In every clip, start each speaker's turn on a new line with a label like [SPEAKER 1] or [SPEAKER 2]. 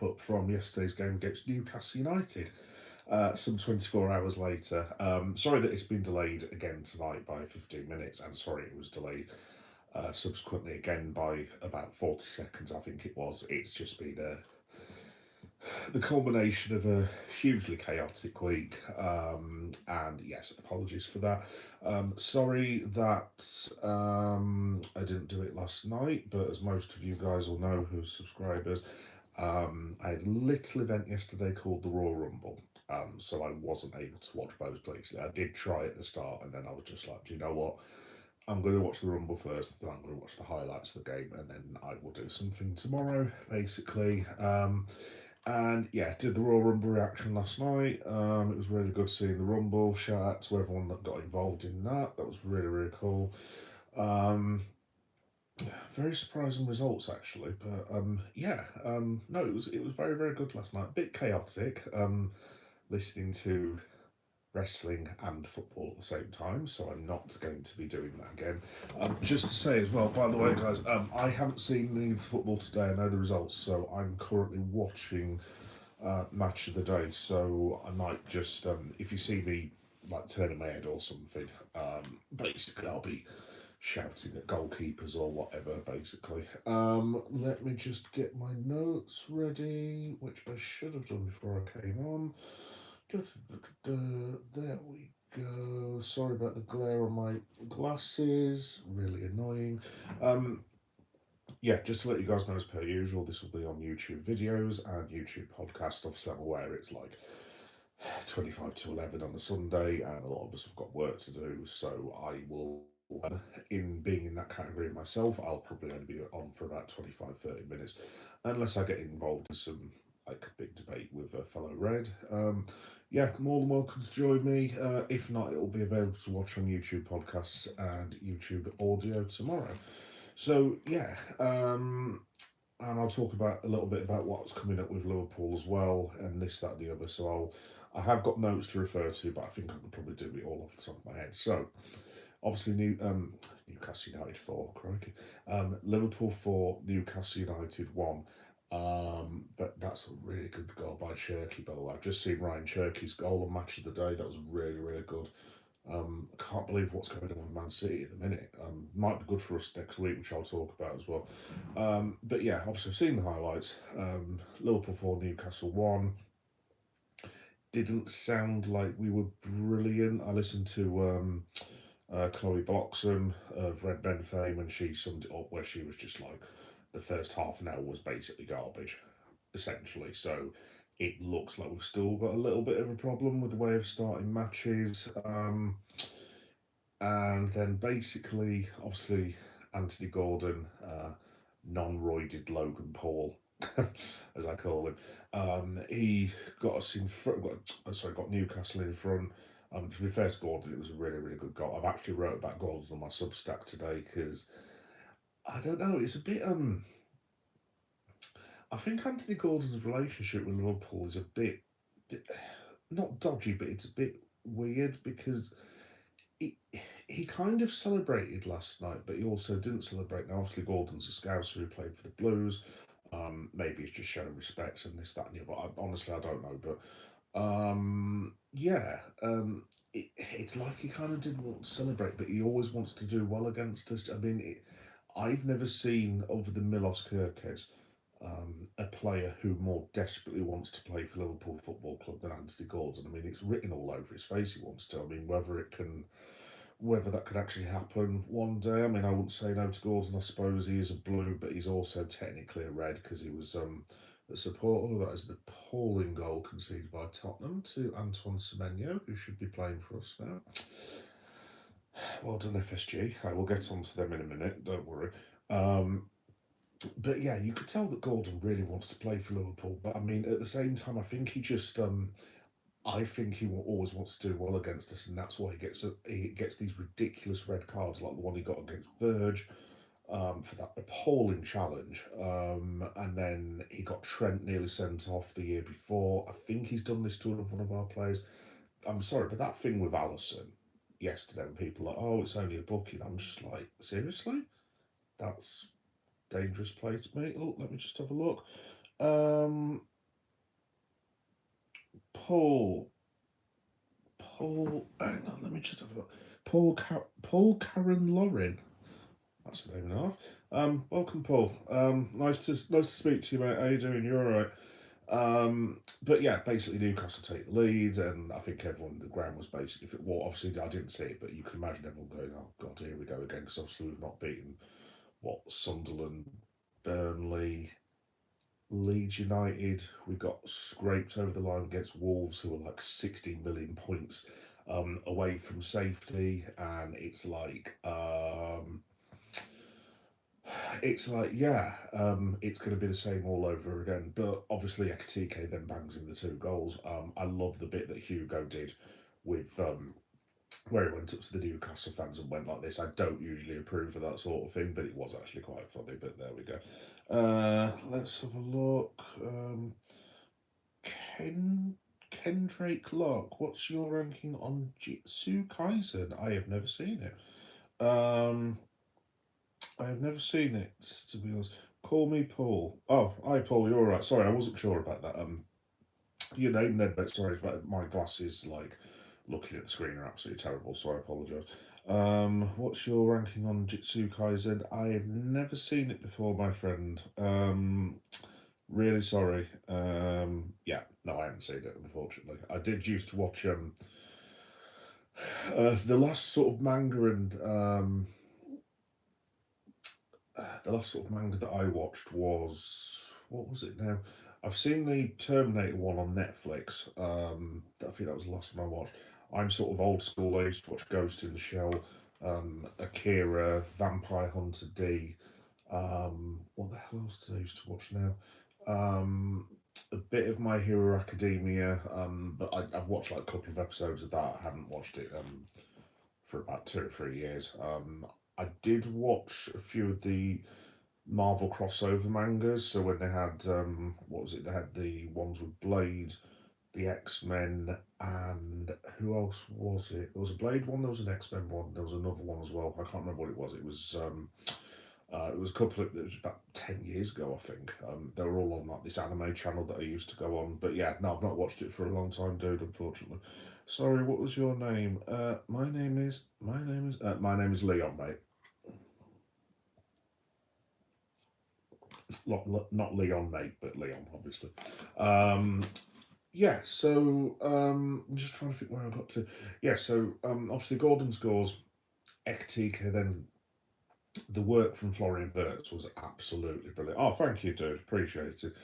[SPEAKER 1] wrap-up from yesterday's game against Newcastle United, some 24 hours later. Sorry that it's been delayed again tonight by 15 minutes, and sorry it was delayed subsequently again by about 40 seconds, I think it was. It's just been the culmination of a hugely chaotic week, and yes, apologies for that. Sorry that I didn't do it last night, but as most of you guys will know who are subscribers, I had a little event yesterday called the Royal Rumble, so I wasn't able to watch both places. I did try at the start, and then I was just like, do you know what? I'm going to watch the Rumble first, then I'm going to watch the highlights of the game, and then I will do something tomorrow, basically. And yeah, did the Royal Rumble reaction last night. It was really good seeing the Rumble. Shout out to everyone that got involved in that. That was really, really cool. Very surprising results actually, but no, it was very, very good last night. A bit chaotic. Listening to wrestling and football at the same time, so I'm not going to be doing that again. Just to say as well, by the way, guys, I haven't seen the football today. I know the results, so I'm currently watching match of the day. So I might just, if you see me like turning my head or something, basically I'll be shouting at goalkeepers or whatever. Basically, let me just get my notes ready, which I should have done before I came on. There we go. Sorry about the glare on my glasses. Really annoying. Yeah, just to let you guys know, as per usual, this will be on YouTube videos and YouTube podcast. Obviously, I'm aware it's like 25 to 11 on a Sunday, and a lot of us have got work to do, so I will, in being in that category myself, I'll probably only be on for about 25-30 minutes, unless I get involved in some like big debate with a fellow Red. Yeah, more than welcome to join me. If not, it will be available to watch on YouTube podcasts and YouTube audio tomorrow. So yeah, and I'll talk about a little bit about what's coming up with Liverpool as well, and this, that, and the other. So I have got notes to refer to, but I think I could probably do it all off the top of my head. So obviously, Newcastle United 4, crikey. Liverpool 4, Newcastle United 1. But that's a really good goal by Cherky, by the way. I've just seen Ryan Cherky's goal on Match of the Day. That was really, really good. I can't believe what's going on with Man City at the minute. Might be good for us next week, which I'll talk about as well. But yeah, obviously I've seen the highlights. Liverpool 4, Newcastle 1. Didn't sound like we were brilliant. I listened to Chloe Bloxham of Red Ben fame, and she summed it up where she was just like, the first half an hour was basically garbage, essentially. So it looks like we've still got a little bit of a problem with the way of starting matches. And then basically, obviously, Anthony Gordon, non-roided Logan Paul, as I call him, he got us in front. Got Newcastle in front. To be fair to Gordon, it was a really, really good goal. I've actually wrote about Gordon on my Substack today because I don't know. It's a bit. I think Anthony Gordon's relationship with Liverpool is a bit not dodgy, but it's a bit weird because he kind of celebrated last night, but he also didn't celebrate. Now, obviously, Gordon's a Scouser who played for the Blues. Maybe he's just showing respect and this, that, and the other. Honestly, I don't know, but it's like he kind of didn't want to celebrate, but he always wants to do well against us. I mean, I've never seen, other than Milos Kerkez, a player who more desperately wants to play for Liverpool Football Club than Anthony Gordon. I mean, it's written all over his face he wants to. I mean, whether that could actually happen one day. I mean, I wouldn't say no to Gordon. I suppose he is a blue, but he's also technically a red because he was a supporter. That is an appalling goal conceded by Tottenham to Antoine Semenyo, who should be playing for us now. Well done, FSG. I will get on to them in a minute, don't worry. But yeah, you could tell that Gordon really wants to play for Liverpool. But I mean, at the same time, I think he just, I think he always wants to do well against us, and that's why he gets these ridiculous red cards like the one he got against Verge, for that appalling challenge. And then he got Trent nearly sent off the year before. I think he's done this to one of our players. I'm sorry, but that thing with Alisson yesterday, when people are like, oh, it's only a booking, I'm just like, seriously? That's dangerous play to me. Oh, let me just have a look. Paul. Paul. Hang on, let me just have a look. Karen Lauren. That's the name and a half. Welcome, Paul. Nice to speak to you, mate. How you doing? You all right? But yeah, basically Newcastle take the lead, and I think everyone the ground was basically. If it, well, obviously I didn't see it, but you can imagine everyone going, "Oh God, here we go again." Because obviously we've not beaten what Sunderland, Burnley, Leeds United. We got scraped over the line against Wolves, who were like 16 million points away from safety, and yeah, it's going to be the same all over again. But obviously, Ekatike then bangs in the two goals. I love the bit that Hugo did with where he went up to the Newcastle fans and went like this. I don't usually approve of that sort of thing, but it was actually quite funny. But there we go. Let's have a look. Ken Kendrake Locke, what's your ranking on Jitsu Kaisen? I have never seen it. I have never seen it, to be honest. Call me Paul. Oh, hi Paul, you're all right. Sorry, I wasn't sure about that. Your name then, but sorry, but my glasses, like, looking at the screen are absolutely terrible, so I apologise. What's your ranking on Jitsu Kaisen? I have never seen it before, my friend. Really sorry. Yeah, no, I haven't seen it, unfortunately. I did used to watch the last sort of manga and the last sort of manga that I watched was what was it now? I've seen the Terminator one on Netflix. I think that was the last one I watched. I'm sort of old school. I used to watch Ghost in the Shell, Akira, Vampire Hunter D. What the hell else did I used to watch now? A bit of My Hero Academia, but I've watched like a couple of episodes of that. I haven't watched it for about 2 or 3 years. I did watch a few of the Marvel crossover mangas. So when they had what was it? They had the ones with Blade, the X-Men, and who else was it? There was a Blade one. There was an X-Men one. There was another one as well. I can't remember what it was. It was a couple of. It was about 10 years ago, I think. They were all on like this anime channel that I used to go on. But yeah, no, I've not watched it for a long time, dude. Unfortunately. Sorry, what was your name? My name is Leon, mate. Not Leon, mate, but Leon, obviously. Um, yeah. So I'm just trying to think where I got to. Yeah. So obviously Gordon scores. Ektika then the work from Florian Wirtz was absolutely brilliant. Oh, thank you, dude. Appreciate it.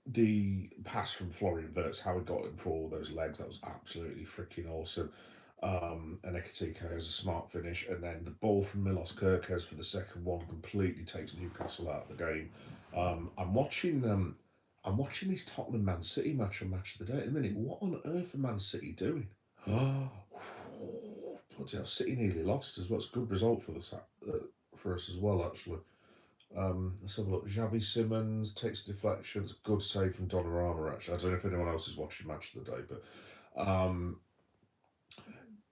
[SPEAKER 1] The pass from Florian Wirtz, how he got him for all those legs, that was absolutely freaking awesome. And Ekatike has a smart finish, and then the ball from Milos Kerkez for the second one completely takes Newcastle out of the game. I'm watching this Tottenham Man City match on Match of the Day at the minute. What on earth are Man City doing? Bloody hell, City nearly lost as well. It's a good result for us as well, actually. Let's have a look. Xavi Simmons takes deflections. Good save from Donnarumma, actually. I don't know if anyone else is watching Match of the Day, but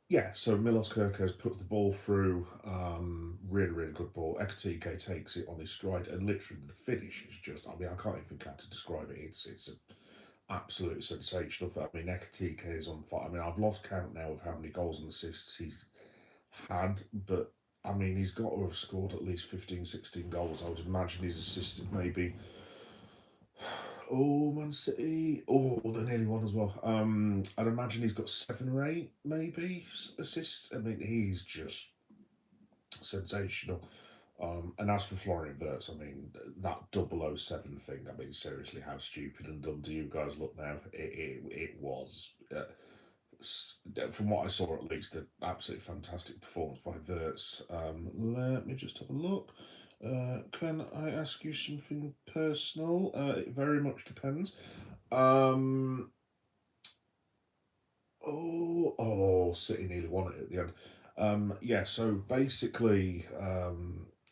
[SPEAKER 1] yeah, so Milos Kerkez puts the ball through. Really, really good ball. Ekatike takes it on his stride, and literally the finish is just, I mean, I can't even think how to describe it. It's an absolutely sensational. I mean, Ekatike is on fire. I mean, I've lost count now of how many goals and assists he's had, but I mean, he's got to have scored at least 15, 16 goals. I would imagine he's assisted maybe. Oh, Man City. Oh, they nearly won as well. I'd imagine he's got 7 or 8, maybe, assists. I mean, he's just sensational. And as for Florian Wirtz, I mean, that 007 thing, I mean, seriously, how stupid and dumb do you guys look now? It was. From what I saw at least, an absolutely fantastic performance by Wirtz. Let me just have a look. Can I ask you something personal? It very much depends. Um, City nearly won it at the end. Yeah, so basically,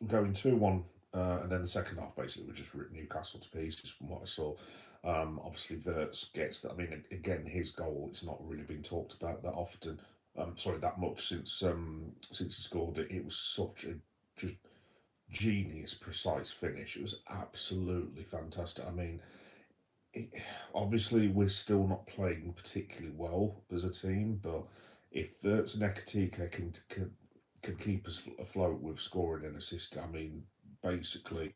[SPEAKER 1] going 2-1, and then the second half basically we just ripped Newcastle to pieces from what I saw. Obviously, Wirtz gets that. I mean, again, his goal, it's not really been talked about that often. Sorry, that much since he scored it. It was such a just genius, precise finish. It was absolutely fantastic. I mean, it, obviously we're still not playing particularly well as a team, but if Nekatika can keep us afloat with scoring and assisting, I mean, basically,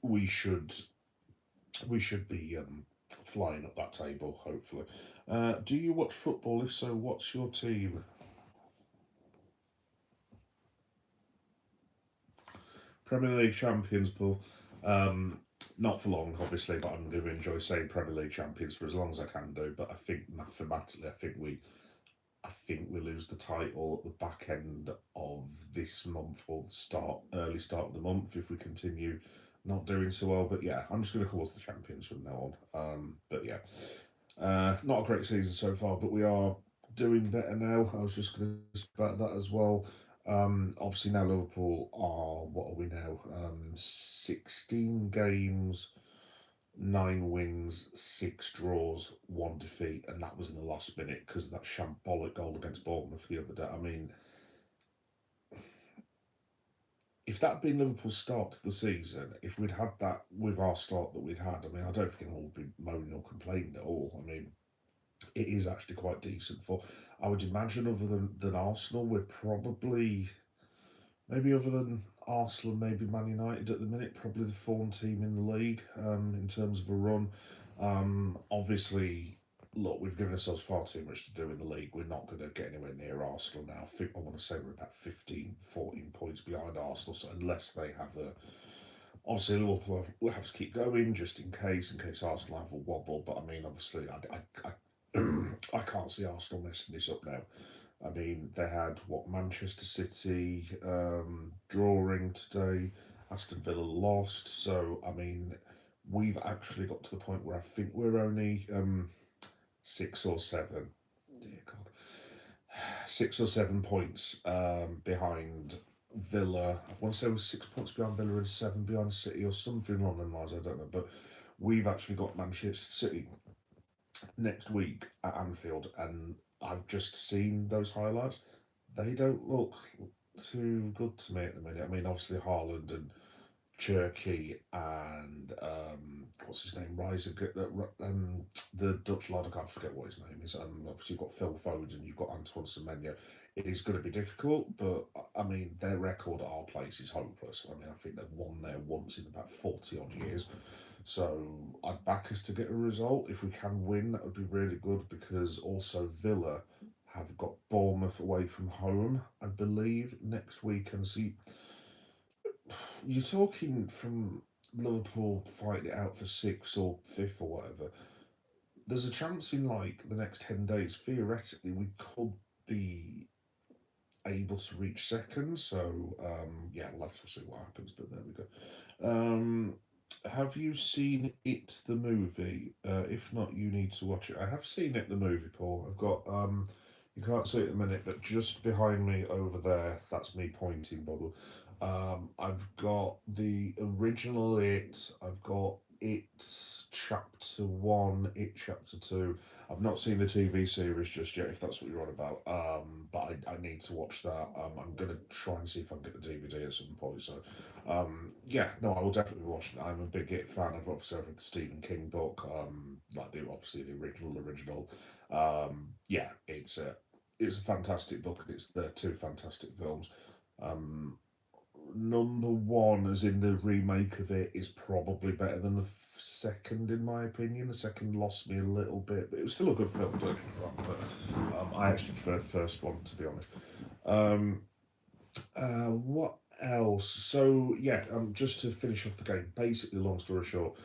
[SPEAKER 1] we should be flying up that table. Hopefully, do you watch football? If so, what's your team? Premier League champions, Paul. Um, Not for long, obviously, but I'm going to enjoy saying Premier League champions for as long as I can do. But I think mathematically, I think we lose the title at the back end of this month or the early start of the month if we continue not doing so well. But yeah, I'm just going to call us the champions from now on. But yeah, not a great season so far, but we are doing better now. I was just going to say about that as well. Obviously now Liverpool are, what are we now? 16 games, 9 wins, 6 draws, 1 defeat, and that was in the last minute because of that shambolic goal against Bournemouth the other day. I mean, if that had been Liverpool's start to the season, if we'd had that with our start that we'd had, I mean, I don't think anyone would be moaning or complaining at all. I mean, it is actually quite decent for. I would imagine, other than Arsenal, we're probably maybe other than Arsenal, maybe Man United at the minute, probably the form team in the league in terms of a run. Obviously, look, we've given ourselves far too much to do in the league. We're not going to get anywhere near Arsenal now. I think I want to say we're about 15, 14 points behind Arsenal. So unless they have a, obviously we'll have to keep going just in case Arsenal have a wobble. But I mean, obviously, I can't see Arsenal messing this up now. I mean, they had what, Manchester City drawing today, Aston Villa lost. So I mean, we've actually got to the point where I think we're only 6 or 7. Dear God, 6 or 7 points behind Villa. I want to say it was 6 points behind Villa and 7 behind City or something along those lines. I don't know, but we've actually got Manchester City next week at Anfield, and I've just seen those highlights. They don't look too good to me at the minute. I mean, obviously Haaland and Cherky and what's his name, the Dutch lad. I can't forget what his name is. Obviously you've got Phil Foden, you've got Antoine Semenyo. It is going to be difficult, but I mean their record at our place is hopeless. I mean, I think they've won there once in about 40 odd years. So I'd back us to get a result. If we can win, that would be really good because also Villa have got Bournemouth away from home, I believe, next week. And see, you're talking from Liverpool fighting it out for sixth or fifth or whatever. There's a chance in like the next 10 days, theoretically, we could be able to reach second. So yeah, we'll have to see what happens. But there we go. Have you seen it the movie? If not, you need to watch it. I have seen it the movie, Paul. I've got you can't see it at the minute, but just behind me over there, that's me pointing, Bubble. I've got the original It. I've got It Chapter One, It Chapter Two. I've not seen the TV series just yet, if that's what you're on about. But I need to watch that. I'm gonna try and see if I can get the DVD at some point. So, yeah, no, I will definitely be watching it. I'm a big It fan. I've obviously read the Stephen King book, like obviously the original. Yeah, it's a fantastic book, and it's the two fantastic films. Um, Number one, as in the remake of it, is probably better than the second, in my opinion. The second lost me a little bit, but it was still a good film, don't get me wrong. But I actually preferred the first one, to be honest. Um, what else? So, yeah, just to finish off the game, basically, long story short,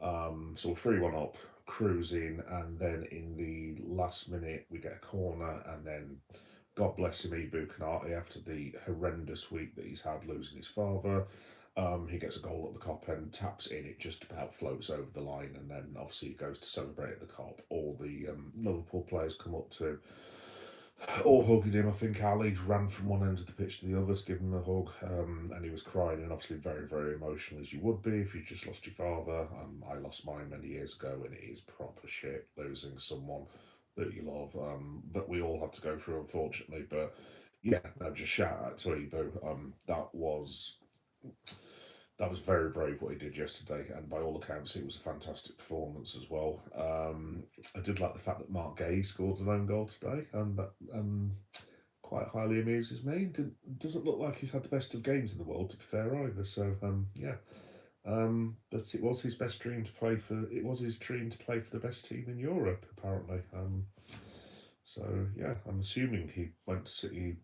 [SPEAKER 1] so we're 3-1 up, cruising, and then in the last minute, we get a corner, and then God bless him, Ibu Kanate, after the horrendous week that he's had losing his father. He gets a goal at the Cop and taps in. It just about floats over the line, and then obviously he goes to celebrate at the Cop. All the Liverpool players come up to him, all hugging him. I think Ali ran from one end of the pitch to the other to give him a hug, and he was crying and obviously very, very emotional, as you would be if you just lost your father. I lost mine many years ago, and it is proper shit losing someone that you love, that we all have to go through, unfortunately. But yeah, no, just shout out to Ibu. that was very brave what he did yesterday, and by all accounts, it was a fantastic performance as well. I did like the fact that Mark Gay scored an own goal today, and that quite highly amuses me. Doesn't look like he's had the best of games in the world, to be fair either. So yeah. But it was his best dream to play for. It was his dream to play for the best team in Europe, apparently. So yeah, I'm assuming he went to City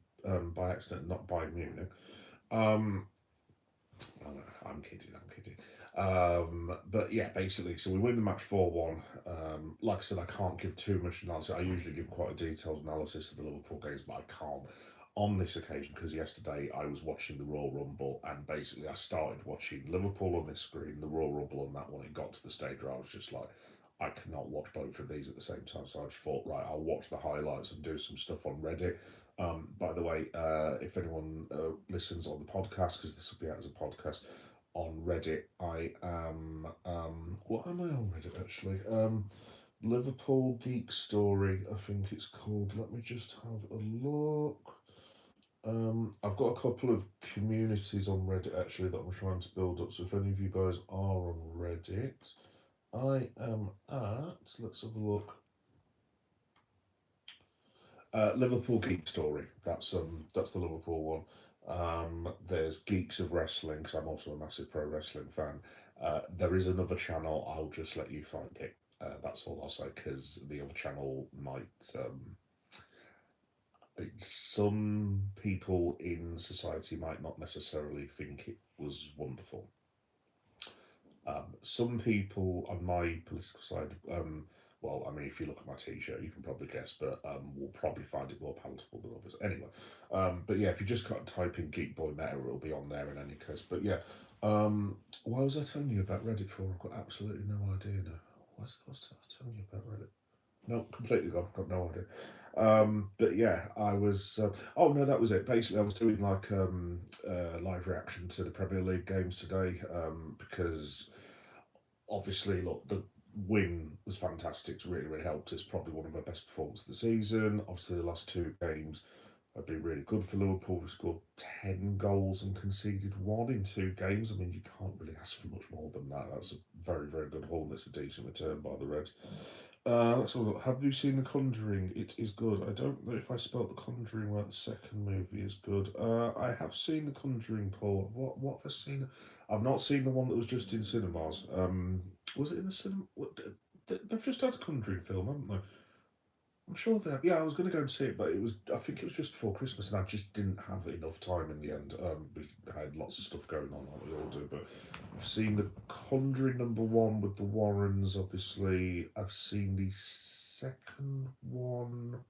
[SPEAKER 1] by accident, not by Munich. Um, oh, no, I'm kidding. I'm kidding. But yeah, basically, so we win the match 4-1. Like I said, I can't give too much analysis. I usually give quite a detailed analysis of the Liverpool games, but I can't on this occasion because yesterday I was watching the Royal Rumble, and basically I started watching Liverpool on this screen, the Royal Rumble on that one. It got to the stage where I was just like, I cannot watch both of these at the same time. So I just thought, right, I'll watch the highlights and do some stuff on Reddit. By the way, if anyone listens on the podcast, because this will be out as a podcast on Reddit, I am. What am I on Reddit actually? Liverpool Geek Story, I think it's called. Let me just have a look. I've got a couple of communities on Reddit actually that I'm trying to build up. So if any of you guys are on Reddit, I am at. Let's have a look. Liverpool Geek Story. That's the Liverpool one. There's Geeks of Wrestling, because I'm also a massive pro wrestling fan. There is another channel. I'll just let you find it. That's all I'll say, because the other channel might. Some people in society might not necessarily think it was wonderful. Some people on my political side, well, I mean, if you look at my t-shirt, you can probably guess, but will probably find it more palatable than others. Anyway, but yeah, if you just got to type in Geek Boy Meta, it'll be on there in any case. But yeah, why was I telling you about Reddit for? I've got absolutely no idea now. Why was I telling you about Reddit? No, completely gone. Got no idea. But yeah, I was. Oh no, that was it. Basically, I was doing like live reaction to the Premier League games today because obviously, look, the win was fantastic. It's really, really helped us. Probably one of our best performances of the season. Obviously, the last two games have been really good for Liverpool. We scored 10 goals and conceded one in two games. I mean, you can't really ask for much more than that. That's a very, very good haul, and it's a decent return by the Reds. Let's have a look. Have you seen The Conjuring? It is good. I don't know if I spelled The Conjuring right. The second movie is good. I have seen The Conjuring, Paul. What have I seen? I've not seen the one that was just in cinemas. Was it in the cinema? They've just had a Conjuring film, haven't they? I'm sure they have. Yeah, I was going to go and see it, but it was. I think it was just before Christmas, and I just didn't have enough time in the end. We had lots of stuff going on, like we all do. But I've seen the Conjuring #1 with the Warrens. Obviously, I've seen the second one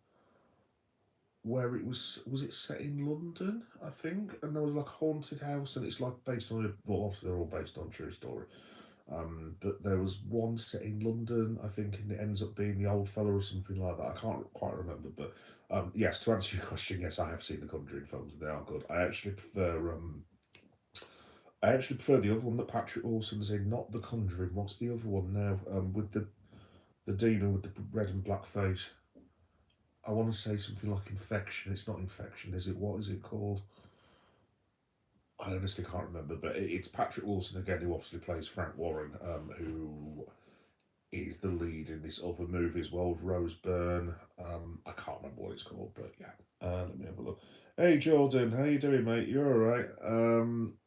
[SPEAKER 1] where it was it set in London, I think, and there was like a haunted house, and it's like based on well, obviously they're all based on true story. But there was one set in London, I think, and it ends up being the old fella or something like that. I can't quite remember, but yes, to answer your question, yes, I have seen the Conjuring films. They are good. I actually prefer the other one that Patrick Wilson's in, not the Conjuring. What's the other one now? With the demon with the red and black face. I want to say something like Infection. It's not Infection, is it? What is it called? I honestly can't remember, but it's Patrick Wilson again, who obviously plays Frank Warren, who is the lead in this other movie as well with Rose Byrne. I can't remember what it's called, but yeah. Let me have a look. Hey Jordan, how you doing, mate? You're all right.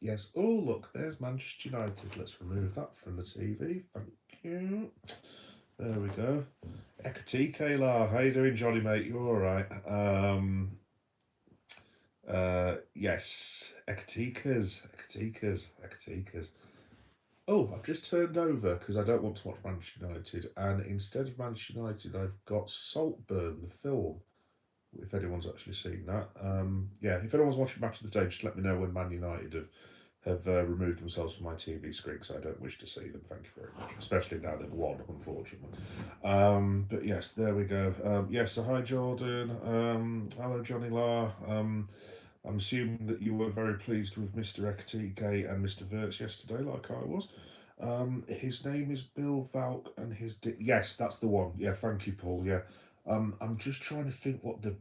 [SPEAKER 1] Yes. Oh look, there's Manchester United. Let's remove that from the TV. Thank you. There we go. Ekatike La, how you doing, Johnny, mate? You all right? Yes, Ekatikas. Oh, I've just turned over because I don't want to watch Manchester United, and instead of Manchester United, I've got Saltburn, the film. If anyone's actually seen that, yeah. If anyone's watching Match of the Day, just let me know when Man United have removed themselves from my TV screen because I don't wish to see them. Thank you very much, especially now they've won, unfortunately. But yes, there we go. Yes, so hi Jordan. Hello Johnny La. I'm assuming that you were very pleased with Mr. Ekatike and Mr. Verts yesterday, like I was. His name is Bill Valk, and yes, that's the one. Yeah, thank you, Paul. Yeah, I'm just trying to think what the.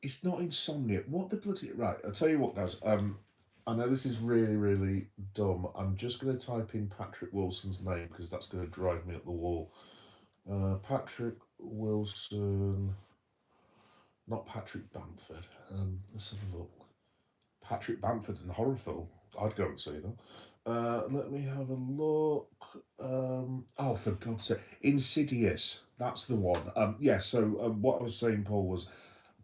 [SPEAKER 1] It's not Insomnia. What the bloody right? I'll tell you what, guys. I know this is really, really dumb. I'm just going to type in Patrick Wilson's name because that's going to drive me up the wall. Patrick Wilson, not Patrick Bamford. Let's have a look. Patrick Bamford in a horror film. I'd go and see them. Let me have a look. Oh, for God's sake. Insidious. That's the one. Yeah, so what I was saying, Paul, was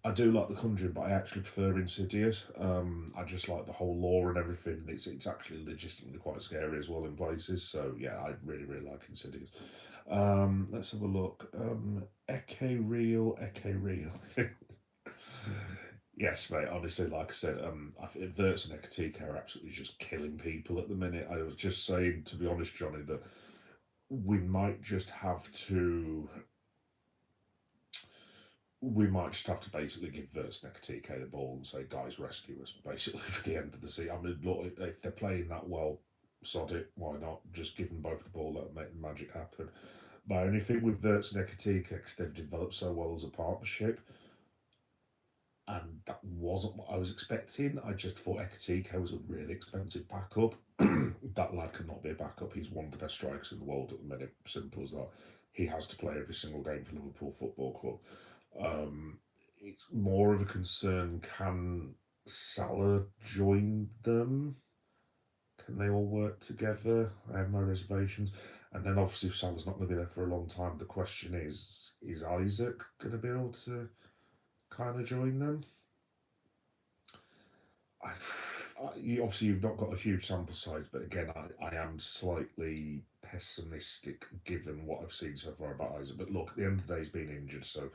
[SPEAKER 1] I do like The Conjuring, but I actually prefer Insidious. I just like the whole lore and everything. It's actually legitimately quite scary as well in places. So yeah, I really really like Insidious. Let's have a look. Eke Real, Eke Real. Yes, mate. Honestly, like I said, I think Verts and Ekatika are absolutely just killing people at the minute. I was just saying, to be honest, Johnny, that we might just have to we might just have to basically give Verts and Ekatika the ball and say, guys, rescue us, basically, for the end of the season. I mean, look, if they're playing that well, sod it, why not? Just give them both the ball, let them make the magic happen. My only thing with Verts and Ekatika, because they've developed so well as a partnership, and that wasn't what I was expecting. I just thought Ekatike was a really expensive backup. That lad cannot be a backup. He's one of the best strikers in the world at the minute. Simple as that. He has to play every single game for Liverpool Football Club. It's more of a concern, can Salah join them? Can they all work together? I have my reservations. And then obviously if Salah's not going to be there for a long time, the question is Isak going to be able to kind of join them? Obviously you've not got a huge sample size, but again, I am slightly pessimistic given what I've seen so far about Isaac. But look, at the end of the day, he's been injured, so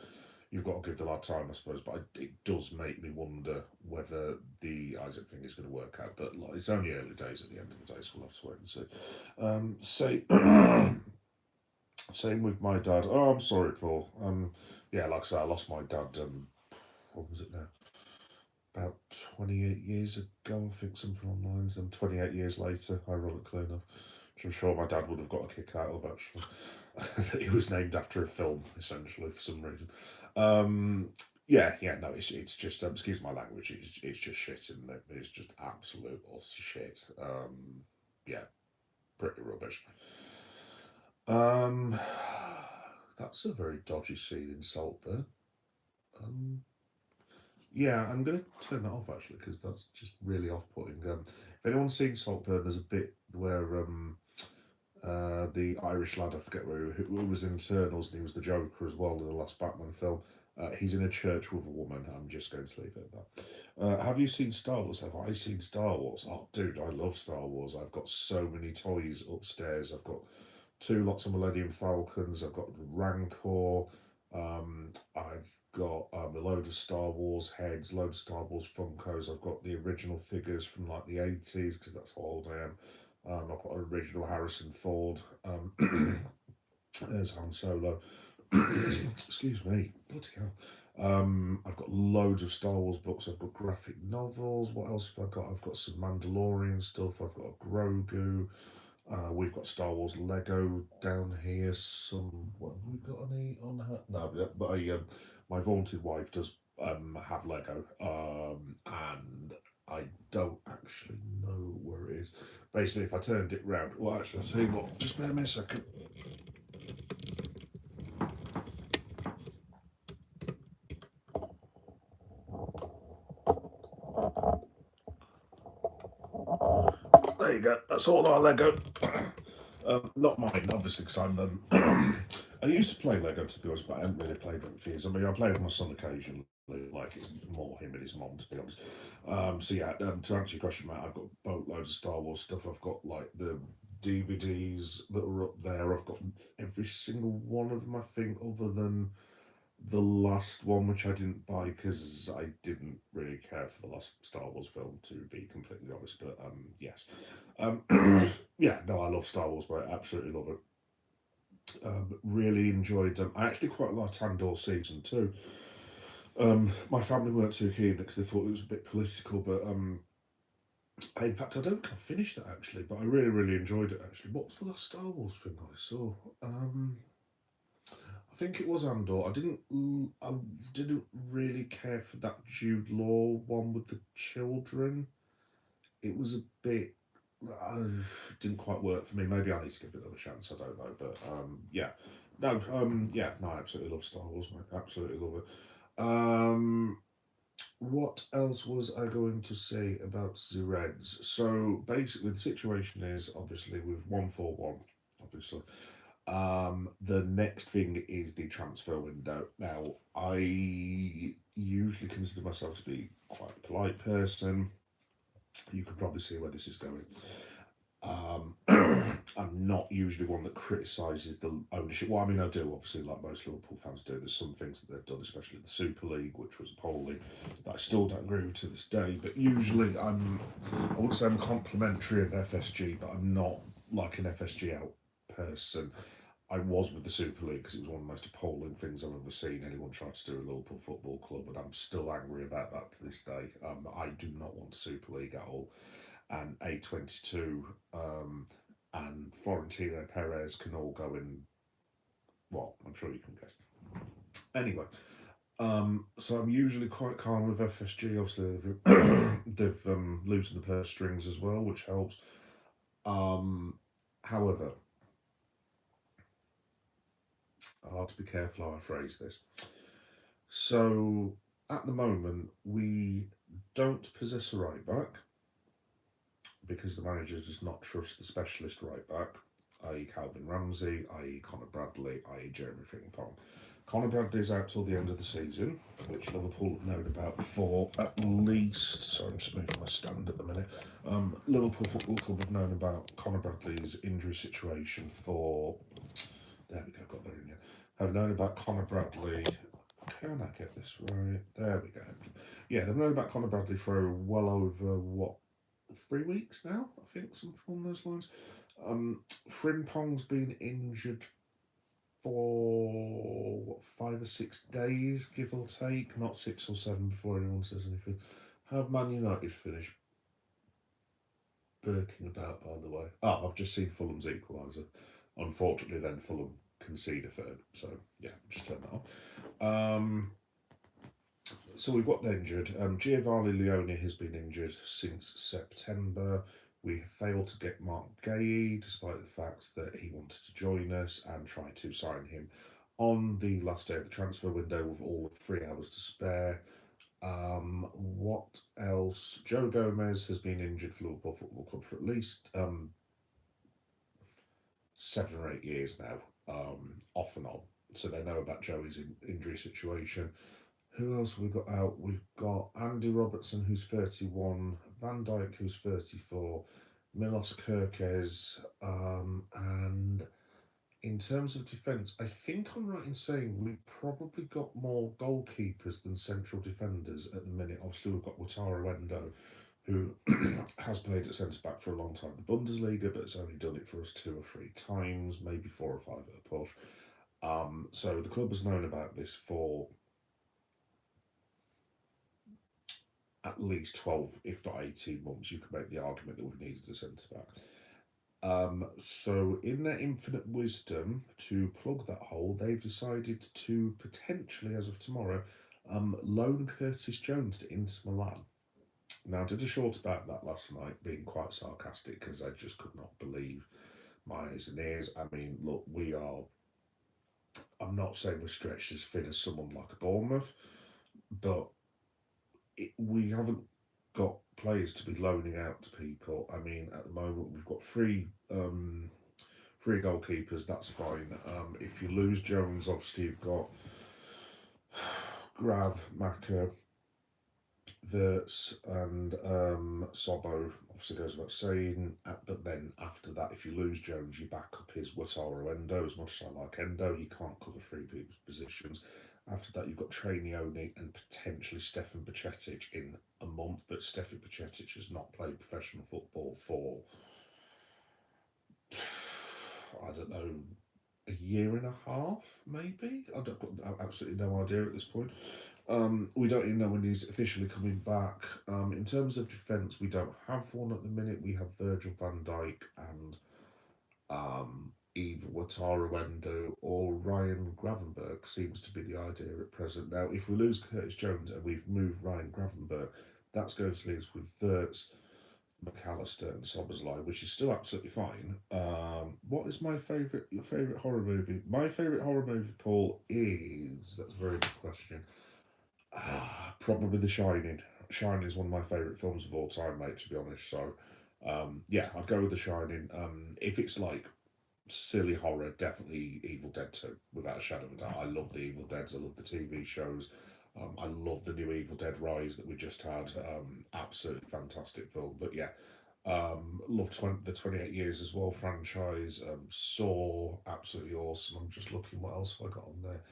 [SPEAKER 1] you've got to give the lad time, I suppose. But it does make me wonder whether the Isaac thing is going to work out. But like, it's only early days at the end of the day, so we'll have to wait and see. Same with my dad. Oh, I'm sorry, Paul. Yeah, like I said, I lost my dad. What was it now? About 28 years ago, I think something online. And 28 years later, ironically enough, which I'm sure my dad would have got a kick out of actually. He was named after a film, essentially, for some reason. Yeah, no, it's just, excuse my language, it's just shit, isn't it? It's just absolute utter shit. Yeah, pretty rubbish. Um, that's a very dodgy scene in Saltburn. Um, Yeah, I'm going to turn that off actually because that's just really off-putting. If anyone's seen Saltburn, there's a bit where the Irish lad, I forget who was in Eternals, and he was the Joker as well in the last Batman film. He's in a church with a woman. I'm just going to leave it at that. Have you seen Star Wars? Have I seen Star Wars? Oh, dude, I love Star Wars. I've got so many toys upstairs. I've got two lots of Millennium Falcons. I've got Rancor. I've got a load of Star Wars heads, load of Star Wars Funkos. I've got the original figures from like the 80s because that's how old I am. I've got an original Harrison Ford. There's Han Solo. Excuse me, bloody hell. I've got loads of Star Wars books. I've got graphic novels. What else have I got? I've got some Mandalorian stuff. I've got a Grogu. We've got Star Wars Lego down here. Some what have we got any on her? No, but my vaunted wife does have Lego, and I don't actually know where it is. Basically, if I turned it round, well, actually, I'll tell you what. Just bear me a second. There you go. That's all our Lego. Not mine, obviously, because I'm I used to play Lego, to be honest, but I haven't really played with it for years. I mean, I play with my son occasionally. Like it's more him and his mom, to be honest. So yeah, to answer your question, Matt, I've got boatloads of Star Wars stuff. I've got like the DVDs that are up there. I've got every single one of them, I think, other than the last one, which I didn't buy because I didn't really care for the last Star Wars film, to be completely honest. But yes, um, yeah, no, I love Star Wars, but I absolutely love it. Really enjoyed them. I actually quite liked Andor season two. My family weren't too keen because they thought it was a bit political, but in fact, I don't think I finished it actually, but I really, really enjoyed it actually. What was the last Star Wars thing I saw? I think it was Andor. I didn't really care for that Jude Law one with the children. it was a bit. Uh, didn't quite work for me. Maybe I need to give it another chance. I don't know, but yeah, no, yeah, no, I absolutely love Star Wars, mate. Absolutely love it. What else was I going to say about the Reds? So basically, the situation is obviously with 141, obviously. The next thing is the transfer window. Now, I usually consider myself to be quite a polite person. You can probably see where this is going. Um, I'm not usually one that criticises the ownership. Well, I mean, I do, obviously, like most Liverpool fans do. There's some things that they've done, especially the Super League, which was appalling, that I still don't agree with to this day. But usually, I wouldn't say I'm complimentary of FSG, but I'm not like an FSG out person. I was with the Super League because it was one of the most appalling things I've ever seen anyone try to do a Liverpool Football Club, and I'm still angry about that to this day. I do not want Super League at all. And 822 and Florentino Perez can all go in. Well, I'm sure you can guess. Anyway, so I'm usually quite calm with FSG. Obviously, they've loosened the purse strings as well, which helps. However, I have to be careful how I phrase this. So at the moment, we don't possess a right back because the manager does not trust the specialist right back, i.e. Calvin Ramsey, i.e. Connor Bradley, i.e. Jeremy Frimpong. Connor Bradley's out till the end of the season, which Liverpool have known about for at least. Sorry, I'm just moving my stand at the minute. Liverpool Football Club have known about Connor Bradley's injury situation for. There we go, got there in the end. Have known about Connor Bradley. Can I get this right? There we go. Yeah, they've known about Connor Bradley for well over, what, 3 weeks now? I think, something along those lines. Frimpong's been injured for, what, 5 or 6 days, give or take. Not 6 or 7 before anyone says anything. Have Man United finished Birking about, by the way? Oh, I've just seen Fulham's equaliser. Unfortunately, then Fulham concede a third. So, yeah, just turn that off. So we've got the injured. Giovanni Leone has been injured since September. We failed to get Mark Gay, despite the fact that he wanted to join us and try to sign him on the last day of the transfer window with all of 3 hours to spare. What else? Joe Gomez has been injured for Liverpool Football Club for at least 7 or 8 years now, off and on. So they know about Joey's injury situation. Who else have we got out? We've got Andy Robertson, who's 31, Van Dijk, who's 34, Milos Kerkez, and in terms of defence, I think I'm right in saying we've probably got more goalkeepers than central defenders at the minute. Obviously, we've got Wataru Endo, who has played at centre back for a long time in the Bundesliga, but has only done it for us 2 or 3 times, maybe 4 or 5 at a push. So the club has known about this for at least 12, if not 18 months. You can make the argument that we've needed a centre back. So in their infinite wisdom to plug that hole, they've decided to potentially, as of tomorrow, loan Curtis Jones to Inter Milan. Now, I did a short about that last night, being quite sarcastic because I just could not believe my eyes and ears. I mean, look, I'm not saying we're stretched as thin as someone like a Bournemouth, but we haven't got players to be loaning out to people. I mean, at the moment we've got three goalkeepers. That's fine. If you lose Jones, obviously you've got Grav, Maka, Wirtz, and Sobo. Obviously goes without saying. But then after that, if you lose Jones, your backup is Wataru Endo. As much as I like Endo, he can't cover three people's positions. After that, you've got Trainioni and potentially Stefan Bajcetic in a month, but Stefan Bajcetic has not played professional football for, I don't know, a year and a half, maybe? I've got absolutely no idea at this point. We don't even know when he's officially coming back. In terms of defence, we don't have one at the minute. We have Virgil van Dijk and either Wataru Endo or Ryan Gravenberg seems to be the idea at present. Now, if we lose Curtis Jones and we've moved Ryan Gravenberg, that's going to leave us with Wirtz, McAllister and Sobersley, which is still absolutely fine. What is my favourite horror movie? My favourite horror movie, Paul, is that's a very good question. Probably The Shining. Shining is one of my favourite films of all time, mate. To be honest, so yeah, I'd go with The Shining. If it's like silly horror, definitely Evil Dead 2, without a shadow of a doubt. I love the Evil Deads, I love the TV shows. I love the new Evil Dead Rise that we just had. Absolutely fantastic film. But yeah, love the 28 Years as well franchise. Saw, absolutely awesome. I'm just looking what else have I got on there.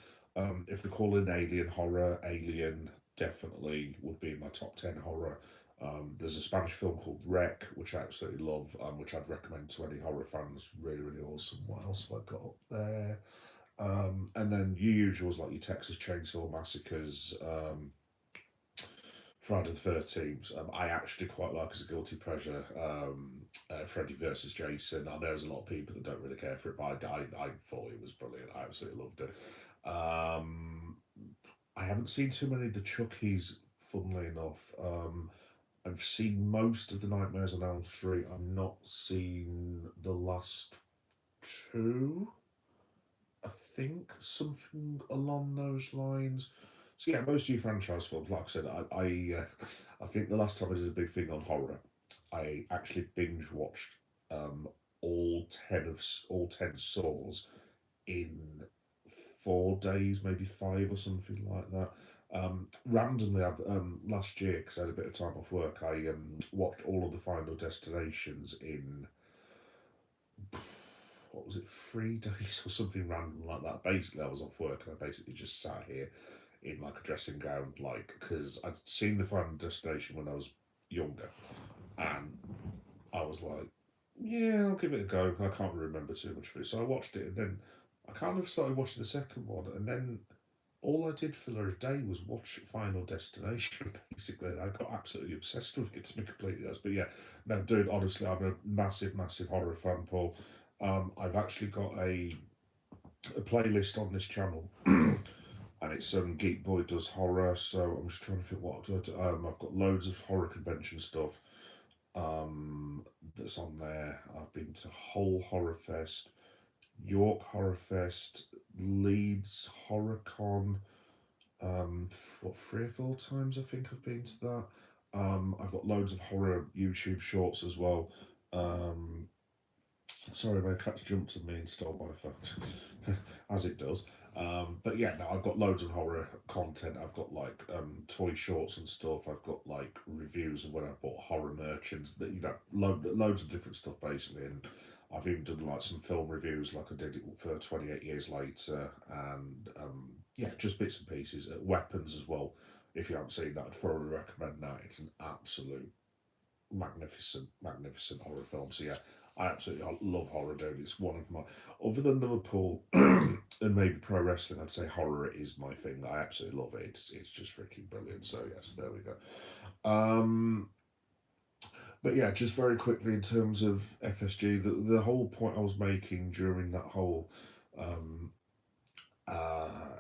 [SPEAKER 1] If we call it alien horror, Alien definitely would be in my top 10 horror. There's a Spanish film called Wreck, which I absolutely love, which I'd recommend to any horror fans. Really, really awesome. What else have I got up there? And then your usuals like your Texas Chainsaw Massacres, Friday the 13th. I actually quite like as a guilty pleasure Freddy versus Jason. I know there's a lot of people that don't really care for it, but I thought it was brilliant. I absolutely loved it. I haven't seen too many of the Chuckies, funnily enough. I've seen most of the Nightmares on Elm Street. I've not seen the last two. I think something along those lines. So yeah, most of your franchise films, like I said, I think the last time I did a big thing on horror, I actually binge watched um, all ten Saws in 4 days, maybe five or something like that. Randomly, I've last year because I had a bit of time off work, I watched all of the Final Destinations in what was it, 3 days or something random like that. Basically, I was off work and I basically just sat here in like a dressing gown, like because I'd seen the Final Destination when I was younger, and I was like, yeah, I'll give it a go. I can't remember too much of it, so I watched it, and then I kind of started watching the second one, and then all I did for a day was watch Final Destination. Basically, and I got absolutely obsessed with it. To be completely honest, but yeah, no, dude, honestly, I'm a massive, massive horror fan, Paul. I've actually got a playlist on this channel, and it's Geek Boy Does Horror. So I'm just trying to think what to do. I've got loads of horror convention stuff that's on there. I've been to Hull Horror Fest, York Horror Fest, Leeds Horror Con. What, 3 or 4 times I think I've been to that. I've got loads of horror YouTube shorts as well. Um, Sorry, my cat jumped on me and stole my phone, as it does. But yeah, no, I've got loads of horror content. I've got like toy shorts and stuff. I've got like reviews of when I've bought horror merch and loads of different stuff basically. And I've even done like some film reviews, like I did it for 28 Years Later, and yeah, just bits and pieces. Weapons as well. If you haven't seen that, I'd thoroughly recommend that. It's an absolute magnificent, magnificent horror film. So yeah, I absolutely love horror, dude. It's one of my, other than Liverpool and maybe pro wrestling, I'd say horror is my thing. I absolutely love it. It's just freaking brilliant. So yes, there we go. Um, but yeah, just very quickly in terms of FSG, the whole point I was making during that whole um, uh,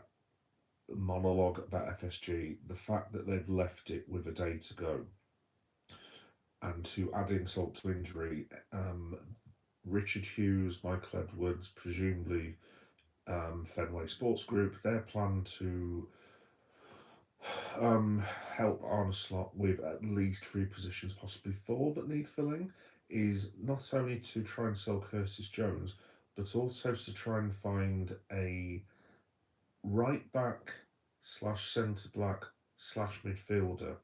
[SPEAKER 1] monologue about FSG, the fact that they've left it with a day to go, and to add insult to injury, Richard Hughes, Michael Edwards, presumably Fenway Sports Group, their plan to help Arne Slot with at least 3 positions, possibly 4 that need filling, is not only to try and sell Curtis Jones, but also to try and find a right back slash centre back slash midfielder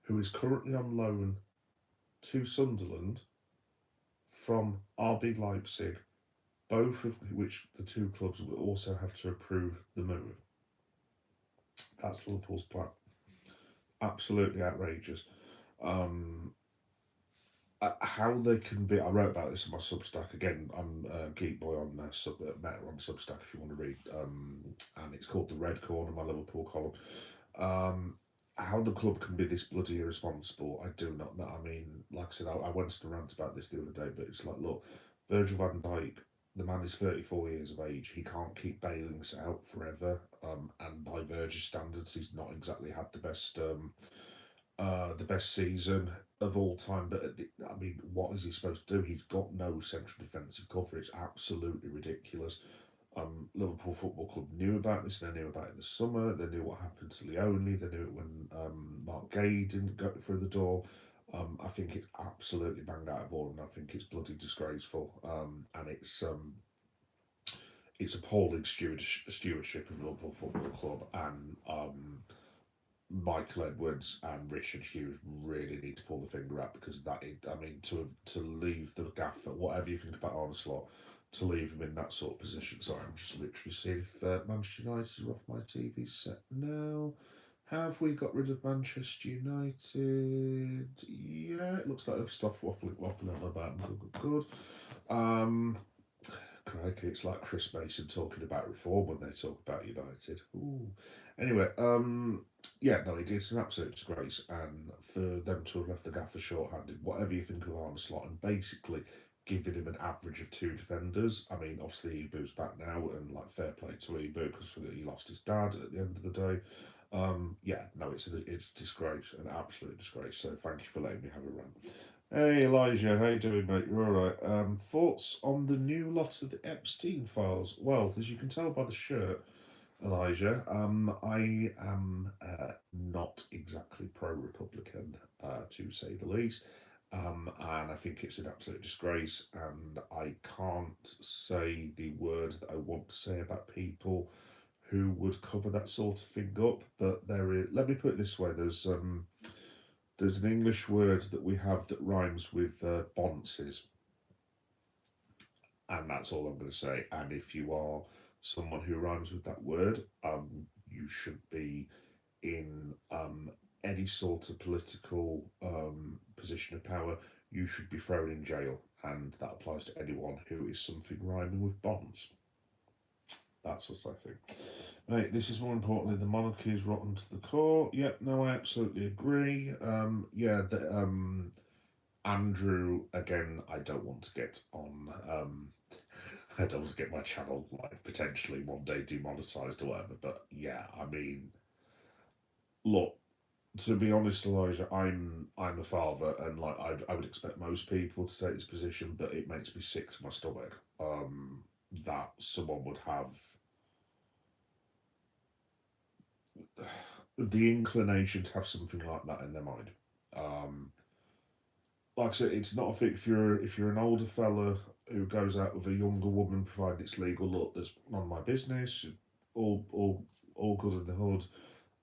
[SPEAKER 1] who is currently on loan to Sunderland from RB Leipzig, both of which the two clubs will also have to approve the move. That's Liverpool's plan. Absolutely outrageous. Um, how they can be, I wrote about this in my Substack again. I'm Geek Boy on Meta on Substack if you want to read, and it's called The Red Corner, my Liverpool column. How the club can be this bloody irresponsible, I do not know. I mean, like I said, I went to rant about this the other day, but it's like, look, Virgil van Dijk, the man is 34 years of age. He can't keep bailing us out forever. And by Virgil's standards, he's not exactly had the best the best season of all time. But I mean, what is he supposed to do? He's got no central defensive cover. It's absolutely ridiculous. Liverpool Football Club knew about this. They knew about it in the summer. They knew what happened to Leone. They knew it when Mark Gay didn't go through the door. I think it's absolutely banged out of order, and I think it's bloody disgraceful. And it's appalling stewardship of Liverpool Football Club, and Michael Edwards and Richard Hughes really need to pull the finger out, because I mean, to leave the gaffer, whatever you think about Arne Slot, to leave him in that sort of position. Sorry, I'm just literally seeing if Manchester United are off my TV set now. Have we got rid of Manchester United? Yeah, it looks like they've stopped waffling on about them. Good. Um, Crikey, it's like Chris Mason talking about reform when they talk about United. Ooh. Anyway, yeah, no, it's an absolute disgrace, and for them to have left the gaffer short-handed, whatever you think of Arne Slot, and basically giving him an average of two defenders. I mean, obviously Ibu's back now, and like fair play to Ibu, because he lost his dad at the end of the day. Yeah, no, it's a disgrace, an absolute disgrace. So thank you for letting me have a run. Hey Elijah, how you doing, mate? You're all right. Thoughts on the new lot of the Epstein files? Well, as you can tell by the shirt, Elijah, I am not exactly pro-Republican, to say the least. And I think it's an absolute disgrace, and I can't say the word that I want to say about people who would cover that sort of thing up. But there is, let me put it this way: there's an English word that we have that rhymes with bonces, and that's all I'm going to say. And if you are someone who rhymes with that word, you should be in any sort of political position of power. You should be thrown in jail, and that applies to anyone who is something rhyming with bonds. That's what I think. Right, this is more importantly, the monarchy is rotten to the core. Yep, no, I absolutely agree. Yeah, Andrew, again, I don't want to get on. I don't want to get my channel like potentially one day demonetized or whatever. But yeah, I mean, look, to be honest, Elijah, I'm a father, and like I would expect most people to take this position, but it makes me sick to my stomach. That someone would have the inclination to have something like that in their mind. Um, like I said, it's not a thing if you're an older fella who goes out with a younger woman, provided it's legal. Look, there's none of my business. All good in the hood.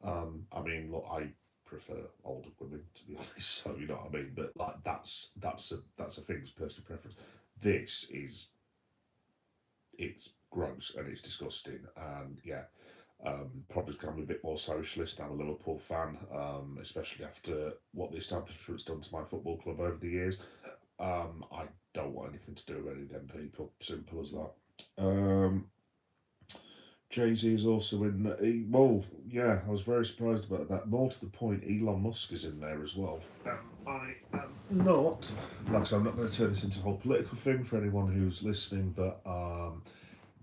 [SPEAKER 1] I mean, look, I prefer older women, to be honest. So you know what I mean. But like that's a thing. It's personal preference. This is it's gross and it's disgusting, and yeah, probably become a bit more socialist. I'm a Liverpool fan, especially after what the establishment's done to my football club over the years. I don't want anything to do with any of them people. Simple as that. Jay-Z is also in. Well, yeah, I was very surprised about that. More to the point, Elon Musk is in there as well. I am not. Like I said, I'm not going to turn this into a whole political thing for anyone who's listening, but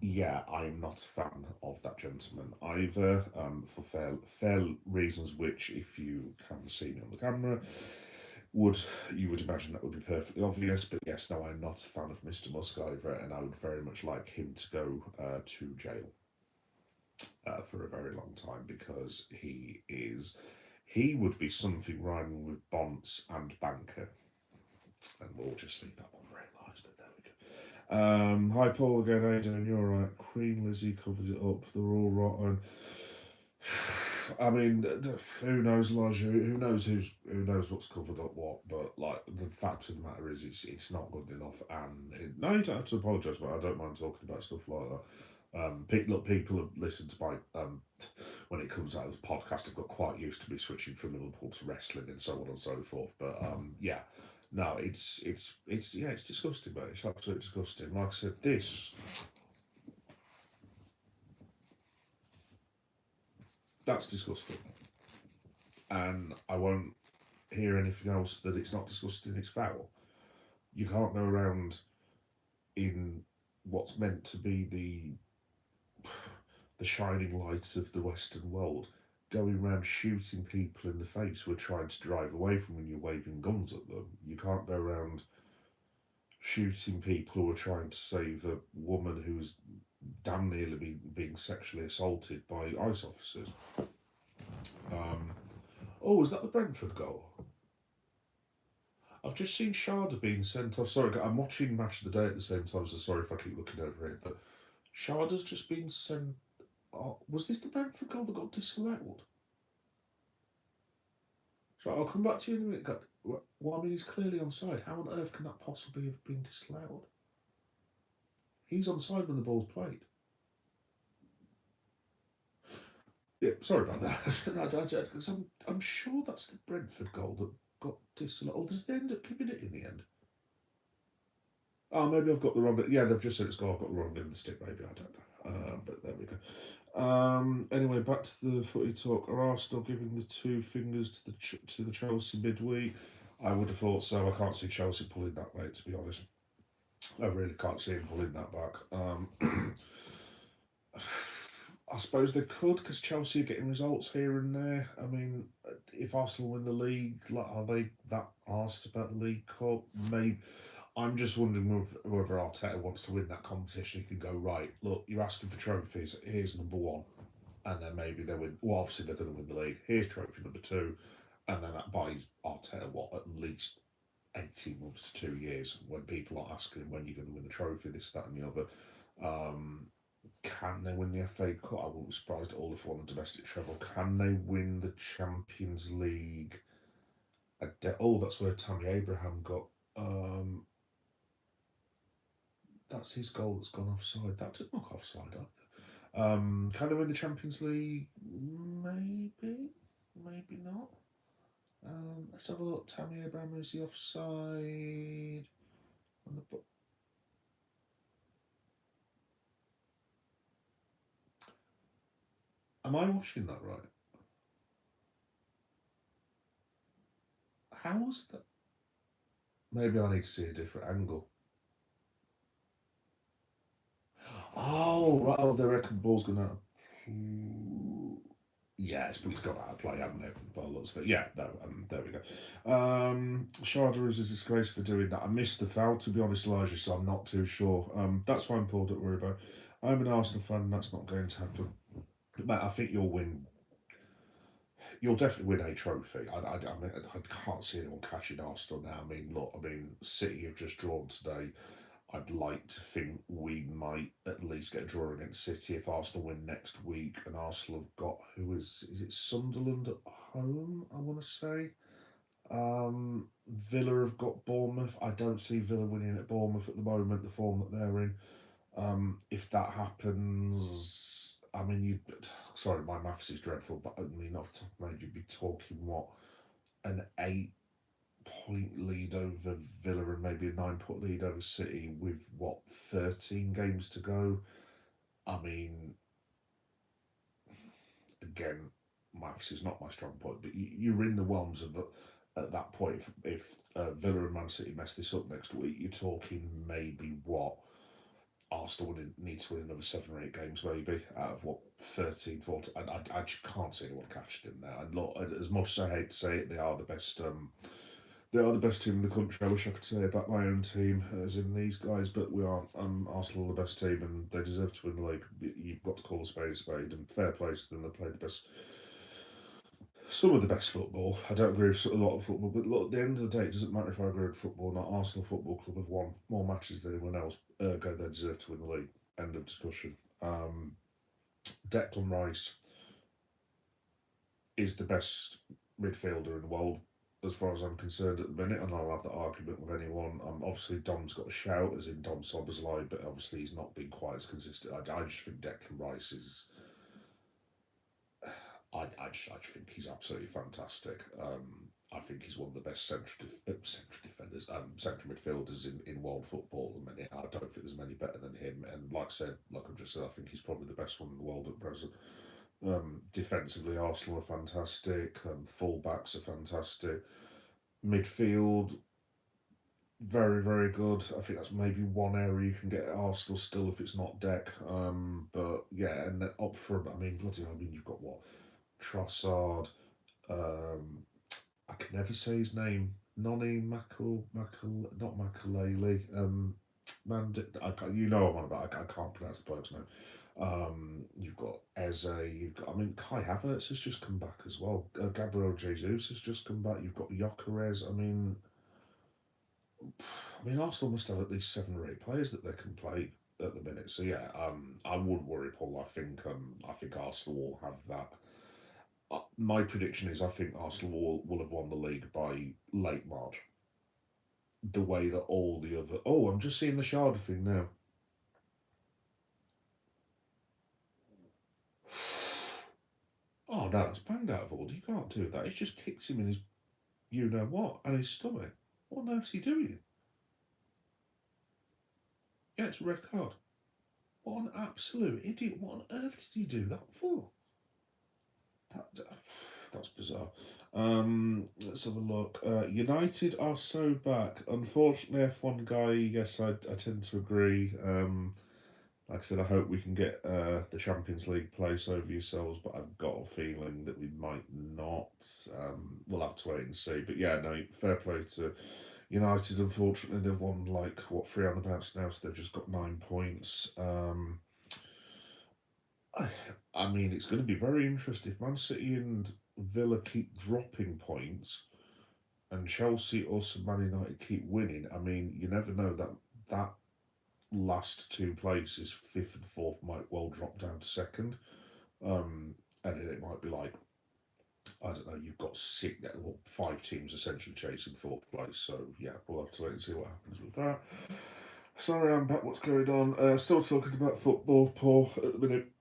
[SPEAKER 1] yeah, I'm not a fan of that gentleman either, for fair reasons, which, if you can see me on the camera, you would imagine that would be perfectly obvious. But yes, no, I'm not a fan of Mr. Musk either, and I would very much like him to go to jail for a very long time, because he would be something rhyming with Bonce and banker, and we'll just leave that one where it lies. But there we go. Hi Paul again. How you doing? You're all right. Queen Lizzie covers it up. They're all rotten. I mean, who knows, Elijah? Who knows what's covered up what? But like, the fact of the matter is, it's not good enough. And no, you don't have to apologise, but I don't mind talking about stuff like that. Look, people have listened to my when it comes out of this podcast, I've got quite used to me switching from Liverpool to wrestling and so on and so forth. But yeah, no, it's disgusting, mate. It's absolutely disgusting. Like I said, that's disgusting, and I won't hear anything else that it's not disgusting. It's foul. You can't go around in what's meant to be the shining lights of the Western world going around shooting people in the face who are trying to drive away from when you're waving guns at them. You can't go around shooting people who are trying to save a woman who's damn nearly being sexually assaulted by ICE officers. Um, oh, was that the Brentford goal? I've just seen Sharda being sent off. Sorry, I'm watching Match of the Day at the same time, so sorry if I keep looking over it. But Sharda's just been sent. Oh, was this the Brentford goal that got disallowed? So I'll come back to you in a minute. Well, I mean, he's clearly onside. How on earth can that possibly have been disallowed? He's onside when the ball's played. Yeah, sorry about that. I'm sure that's the Brentford goal that got disallowed. Or did they end up giving it in the end? Oh, maybe I've got the wrong bit. Yeah, they've just said it's goal. I've got the wrong bit of the stick, maybe. I don't know. But there we go. Anyway, back to the footy talk. Are Arsenal giving the two fingers to the Chelsea midweek? I would have thought so. I can't see Chelsea pulling that weight, to be honest. I really can't see him pulling that back. I suppose they could because Chelsea are getting results here and there. I mean, if Arsenal win the league, like, are they that asked about the League Cup? Maybe. I'm just wondering whether Arteta wants to win that competition. He can go, right, look, you're asking for trophies. Here's number one. And then maybe they'll win. Well, obviously, they're going to win the league. Here's trophy number two. And then that buys Arteta, what, at least 18 months to 2 years when people are asking him when you're going to win the trophy, this, that, and the other. Um, can they win the FA Cup? I wouldn't be surprised at all if won a domestic treble. Can they win the Champions League? Oh, that's where Tammy Abraham got. That's his goal that's gone offside. That did knock offside up. Can they win the Champions League? Maybe, maybe not. Let's have a look. Tammy Abraham is the offside. Am I watching that right? How was that? Maybe I need to see a different angle. Oh, right. Oh, they reckon the ball's going out. Yeah, it's gone out of play, hasn't it? Well, looks for yeah. No, there we go. Sharda is a disgrace for doing that. I missed the foul, to be honest, Elijah, so I'm not too sure. That's fine, Paul. Don't worry about it. I'm an Arsenal fan. And that's not going to happen. Matt, I think you'll win. You'll definitely win a trophy. Mean, I can't see anyone cashing Arsenal now. I mean, look. I mean, City have just drawn today. I'd like to think we might at least get a draw against City if Arsenal win next week. And Arsenal have got is it Sunderland at home? I want to say. Villa have got Bournemouth. I don't see Villa winning at Bournemouth at the moment. The form that they're in. If that happens, I mean, you. Sorry, my maths is dreadful, but I mean, off the top of my head, you'd be talking what an 8-point lead over Villa and maybe a 9-point lead over City with what 13 games to go. I mean, again, maths is not my strong point, but you're in the realms of at that point. If Villa and Man City mess this up next week, you're talking maybe what Arsenal would need to win another 7 or 8 games, maybe out of what 13, 14. I just can't see anyone catching them now. And look, as much as I hate to say it, they are the best. They are the best team in the country. I wish I could say about my own team, as in these guys, but we are. Arsenal are the best team, and they deserve to win the league. You've got to call a spade, and fair play to them. They play the best, some of the best football. I don't agree with a lot of football, but look, at the end of the day, it doesn't matter if I agree with football or not. Arsenal Football Club have won more matches than anyone else. Ergo, they deserve to win the league. End of discussion. Declan Rice is the best midfielder in the world, as far as I'm concerned at the minute, and I'll have that argument with anyone. Obviously, Dom's got a shout, as in Dom Soberslide, but obviously he's not been quite as consistent. I just think Declan Rice is. I just think he's absolutely fantastic. I think he's one of the best central defenders, central midfielders in world football at the minute. I don't think there's many better than him. And like I said, like I've just said, I think he's probably the best one in the world at present. Defensively, Arsenal are fantastic. Fullbacks are fantastic. Midfield, very, very good. I think that's maybe one area you can get at Arsenal still if it's not Deck. But yeah, and then up front, I mean, bloody hell, I mean, you've got what? Trossard, um, I can never say his name. Noni not Makalele. You know what I'm on about. I can't pronounce the bloke's name. You've got Eze. You've got. I mean, Kai Havertz has just come back as well. Gabriel Jesus has just come back. You've got Gyökeres. Arsenal must have at least 7 or 8 players that they can play at the minute. So yeah, I wouldn't worry, Paul. I think Arsenal will have that. My prediction is I think Arsenal will have won the league by late March. The way that all the other. Oh, I'm just seeing the Sharda thing now. Oh, no, that's banged out of order. You can't do that. It's just kicked him in his you know what and his stomach. What on earth's he doing? Yeah, it's a red card. What an absolute idiot. What on earth did he do that for? That, that's bizarre. Let's have a look. United are so back. Unfortunately, F1 guy, yes, I tend to agree. Like I said, I hope we can get the Champions League place over yourselves, but I've got a feeling that we might not. We'll have to wait and see. But yeah, no, fair play to United. Unfortunately, they've won like what 3 on the bounce now, so they've just got 9 points. It's going to be very interesting if Man City and Villa keep dropping points, and Chelsea or Man United keep winning. You never know that last 2 places, fifth and fourth, might well drop down to second. And then it might be like, I don't know, you've got 5 teams essentially chasing fourth place. So yeah, we'll have to wait and see what happens with that. Sorry, I'm back. What's going on? Still talking about football, Paul, at the minute.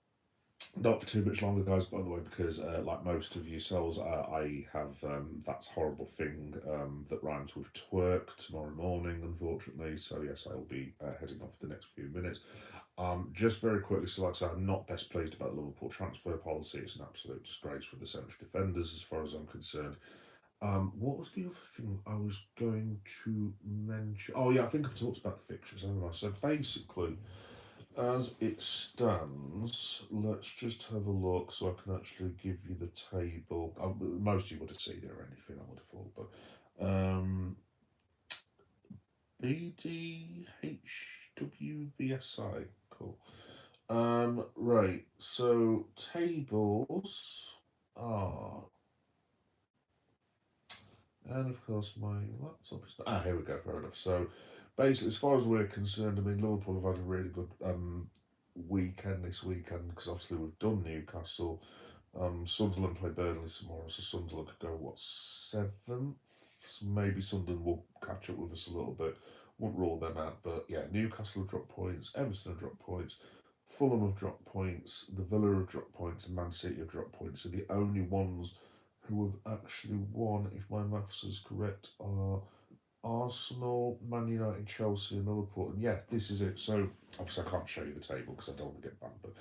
[SPEAKER 1] Not for too much longer, guys, by the way, because like most of yourselves, I have that horrible thing that rhymes with twerk tomorrow morning, unfortunately. So, yes, I will be heading off the next few minutes. Just very quickly, so like I said, I'm not best pleased about the Liverpool transfer policy. It's an absolute disgrace with the central defenders, as far as I'm concerned. What was the other thing I was going to mention? Oh, yeah, I think I've talked about the fixtures, haven't I? So, basically, as it stands, let's just have a look so I can actually give you the table. Most of you would have seen it or anything, I would have thought, but BDHWVSI, cool. Right, so tables are, and of course my laptop is not. Here we go, fair enough. So basically, as far as we're concerned, Liverpool have had a really good weekend this weekend because obviously we've done Newcastle. Sunderland play Burnley tomorrow, so Sunderland could go what 7th. So maybe Sunderland will catch up with us a little bit. Won't rule them out, but yeah, Newcastle have dropped points, Everton have dropped points, Fulham have dropped points, the Villa have dropped points, and Man City have dropped points. So the only ones who have actually won, if my maths is correct, are Arsenal, Man United, Chelsea, and Liverpool. And yeah, this is it. So obviously I can't show you the table because I don't want to get banned, but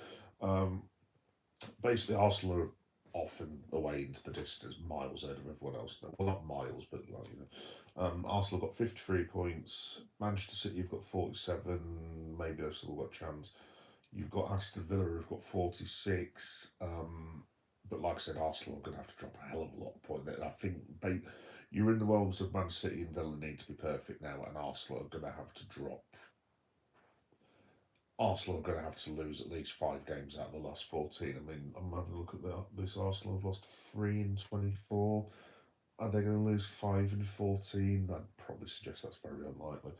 [SPEAKER 1] basically Arsenal are off and away into the distance, miles ahead of everyone else. Well, not miles, but Arsenal got 53 points. Manchester City have got 47. Maybe they've still got a chance. You've got Aston Villa who've got 46. But like I said, Arsenal are going to have to drop a hell of a lot of points. I think you're in the realms of Man City and Villa need to be perfect now, and Arsenal are going to have to drop. Arsenal are going to have to lose at least 5 games out of the last 14. I'm having a look at this. Arsenal have lost 3 in 24. Are they going to lose 5 in 14? I'd probably suggest that's very unlikely.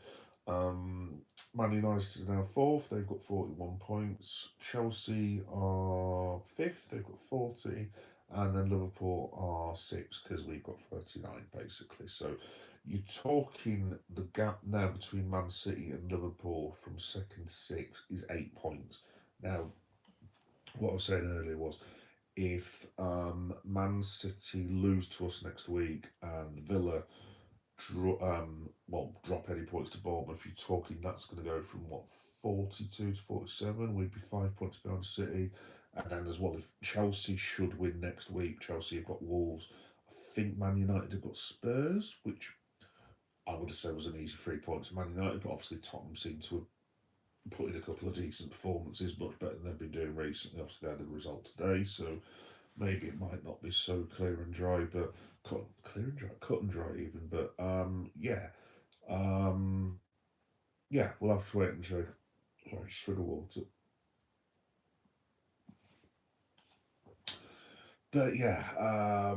[SPEAKER 1] Man United are now 4th. They've got 41 points. Chelsea are 5th. They've got 40. And then Liverpool are 6th because we've got 39, basically. So you're talking the gap now between Man City and Liverpool from 2nd to 6th is 8 points. Now, what I was saying earlier was if Man City lose to us next week and Villa drop any points to Bournemouth, you're talking that's going to go from what 42 to 47. We'd be 5 points behind City, and then as well, if Chelsea should win next week, Chelsea have got Wolves. I think Man United have got Spurs, which I would have said was an easy 3 points to Man United, but obviously Tottenham seem to have put in a couple of decent performances, much better than they've been doing recently. Obviously, they had a result today, so maybe it might not be so clear and dry, but clear and dry, cut and dry even. But um, yeah, we'll have to wait and see. Sorry, just swig of water. But yeah,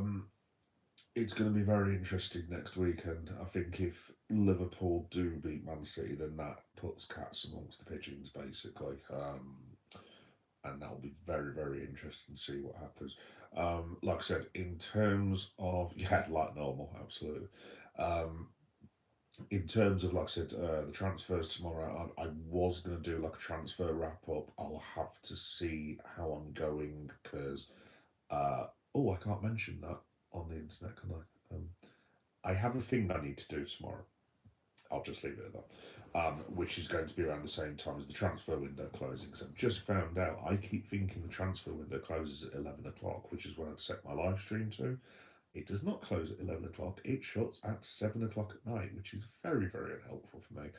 [SPEAKER 1] it's going to be very interesting next weekend. I think if Liverpool do beat Man City, then that puts cats amongst the pigeons, basically. And that'll be very, very interesting to see what happens. Like I said, in terms of, yeah, like normal, absolutely. Um, in terms of, like I said, the transfers tomorrow, I was going to do like a transfer wrap up. I'll have to see how I'm going because, oh, I can't mention that on the internet, can I? I have a thing I need to do tomorrow. I'll just leave it at that. Which is going to be around the same time as the transfer window closing. Because I've just found out I keep thinking the transfer window closes at 11 o'clock, which is when I'd set my live stream to. It does not close at 11 o'clock, it shuts at 7 o'clock at night, which is very, very unhelpful for me.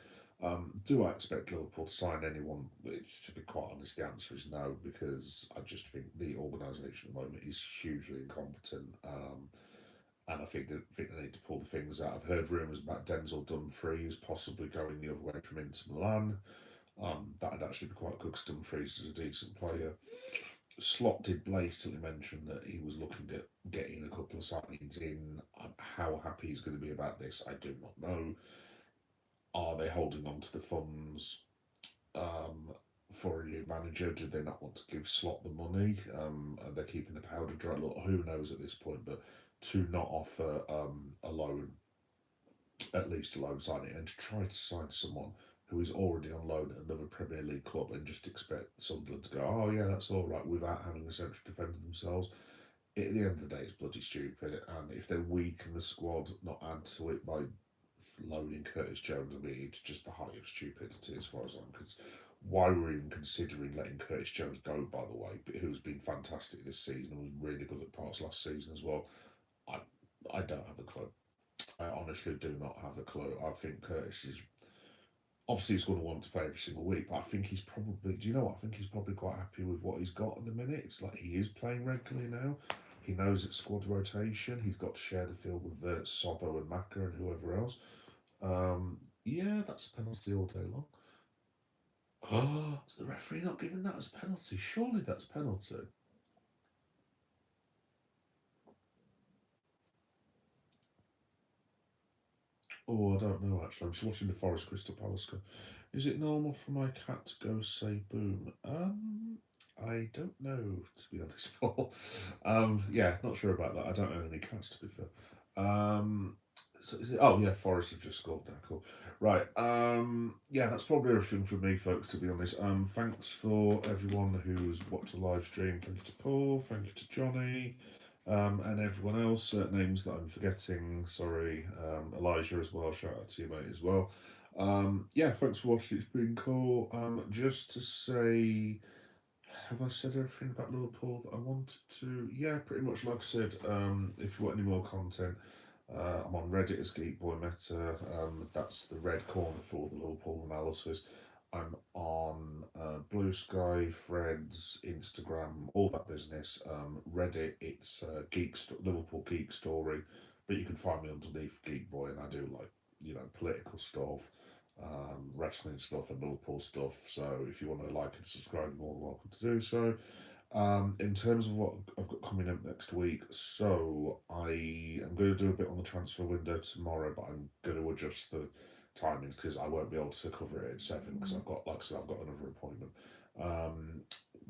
[SPEAKER 1] Do I expect Liverpool to sign anyone? To be quite honest, the answer is no, because I just think the organisation at the moment is hugely incompetent. And I think they need to pull the things out. I've heard rumours about Denzel Dumfries possibly going the other way from Inter Milan. That'd actually be quite good because Dumfries is a decent player. Slot did blatantly mention that he was looking at getting a couple of signings in. How happy he's going to be about this, I do not know. Are they holding on to the funds um, for a new manager? Do they not want to give Slot the money? Are they keeping the powder dry? Look, who knows at this point, but to not offer a loan, at least a loan signing, and to try to sign someone who is already on loan at another Premier League club and just expect Sunderland to go, oh yeah, that's all right, without having a central defender themselves. At the end of the day, it's bloody stupid. And if they weaken the squad, not add to it by loaning Curtis Jones, I mean, it's just the height of stupidity as far as I'm concerned. Why we're even considering letting Curtis Jones go, by the way, who's been fantastic this season and was really good at parts last season as well. I I don't have a clue. I honestly do not have a clue. I think Curtis is obviously he's going to want to play every single week, but I think he's probably. Do you know what? I think he's probably quite happy with what he's got at the minute. It's like he is playing regularly now. He knows it's squad rotation. He's got to share the field with Sobbo and Maka and whoever else. Yeah, that's a penalty all day long. Oh, is the referee not giving that as penalty? Surely that's penalty. Oh, I don't know actually. I'm just watching the Forest Crystal Palace go. Is it normal for my cat to go say boom? I don't know to be honest, Paul. Yeah, not sure about that. I don't own any cats to be fair. So is it? Oh yeah, Forest have just scored now. Cool. Right. Yeah, that's probably everything from me, folks. To be honest. Thanks for everyone who's watched the live stream. Thank you to Paul. Thank you to Johnny. And everyone else, names that I'm forgetting, sorry, Elijah as well, shout out to you, mate, as well. Yeah, thanks for watching, it's been cool. Just to say, have I said everything about Liverpool that I wanted to? Yeah, pretty much like I said, if you want any more content, I'm on Reddit as Geek Boy Meta. That's the red corner for all the Liverpool analysis. I'm on Blue Sky, Threads, Instagram, all that business. Reddit, it's Liverpool Geek Story, but you can find me underneath Geek Boy, and I do like political stuff, wrestling stuff, and Liverpool stuff. So if you want to like and subscribe, you're more than welcome to do so. In terms of what I've got coming up next week, so I am going to do a bit on the transfer window tomorrow, but I'm going to adjust the timings because I won't be able to cover it at 7 because I've got, like I said, I've got another appointment. Um,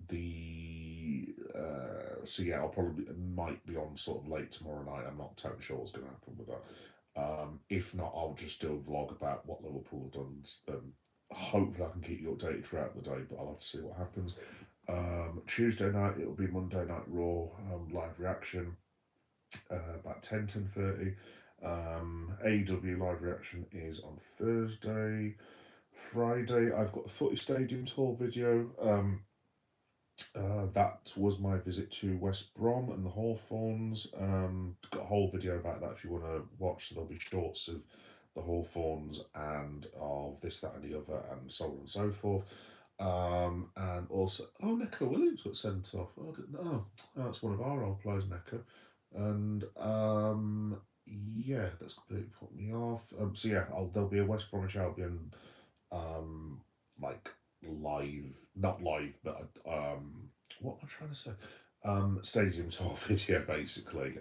[SPEAKER 1] the so yeah, I'll probably might be on sort of late tomorrow night. I'm not totally sure what's going to happen with that. If not, I'll just do a vlog about what Liverpool have done. Hopefully, I can keep you updated throughout the day, but I'll have to see what happens. Tuesday night, it'll be Monday Night Raw live reaction about 10:30. AEW live reaction is on Thursday. Friday, I've got a Footy Stadium tour video. That was my visit to West Brom and the Hawthorns. Got a whole video about that if you want to watch. So there'll be shorts of the Hawthorns and of this, that, and the other, and so on and so forth. And also, oh, Neco Williams got sent off. Oh, I didn't know. Oh, that's one of our old players, Neco. And yeah, that's completely put me off. So yeah, there'll be a West Bromwich Albion um, like live, not live, but what am I trying to say? Stadium tour video basically.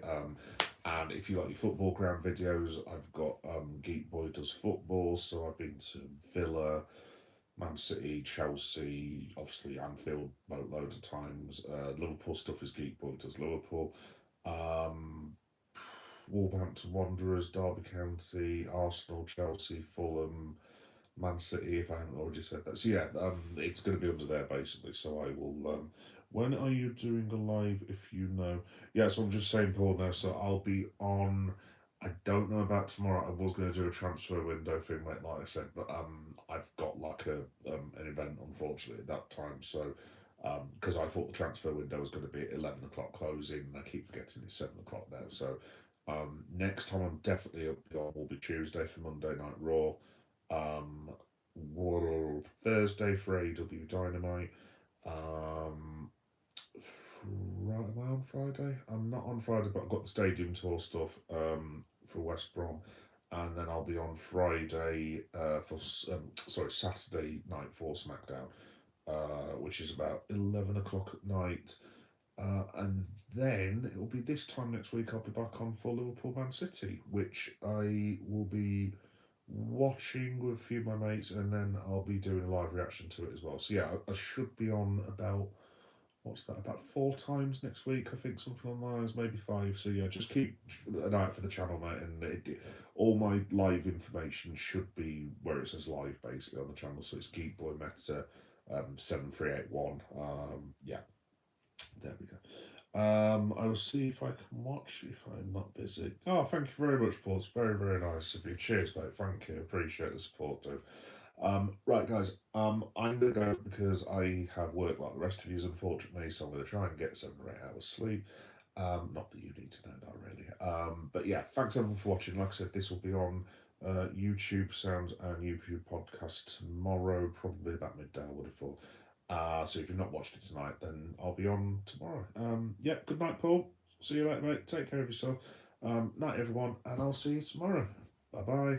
[SPEAKER 1] And if you like your football ground videos, I've got Geek Boy does football, so I've been to Villa, Man City, Chelsea, obviously Anfield loads of times. Liverpool stuff is Geek Boy does Liverpool. Um, Wolverhampton Wanderers, Derby County, Arsenal, Chelsea, Fulham, Man City, if I haven't already said that. So yeah, it's going to be under there basically. So I will. When are you doing a live? If you know, yeah. So I'm just saying, Paul. Now, so I'll be on. I don't know about tomorrow. I was going to do a transfer window thing, like I said, but I've got like an event unfortunately at that time. So because I thought the transfer window was going to be at 11 o'clock closing, and I keep forgetting it's 7 o'clock now. So next time I'm definitely up on will be Tuesday for Monday Night Raw. Um, Thursday for AEW Dynamite. Um, right, am I on Friday? I'm not on Friday, but I've got the stadium tour stuff for West Brom, and then I'll be on Friday for sorry Saturday night for SmackDown, which is about 11 o'clock at night. And then it'll be this time next week. I'll be back on for Liverpool Man City, which I will be watching with a few of my mates, and then I'll be doing a live reaction to it as well. So yeah, I should be on about what's that, about 4 times next week. I think something on lines, maybe 5. So yeah, just keep an eye out for the channel, mate. And all my live information should be where it says live, basically on the channel. So it's Geek Boy Meta 7381. Yeah, there we go. I will see if I can watch if I'm not busy. Oh, thank you very much, Paul. It's very, very nice of you. Cheers, mate. Thank you. Appreciate the support, dude. Right, guys. I'm gonna go because I have work like the rest of you, unfortunately. So I'm gonna try and get 7 or 8 hours sleep. Not that you need to know that really. But yeah, thanks everyone for watching. Like I said, this will be on YouTube Sounds and YouTube podcast tomorrow, probably about midday. I would have thought. So if you've not watched it tonight, then I'll be on tomorrow. Yeah, good night, Paul. See you later, mate. Take care of yourself. Night, everyone, and I'll see you tomorrow. Bye bye.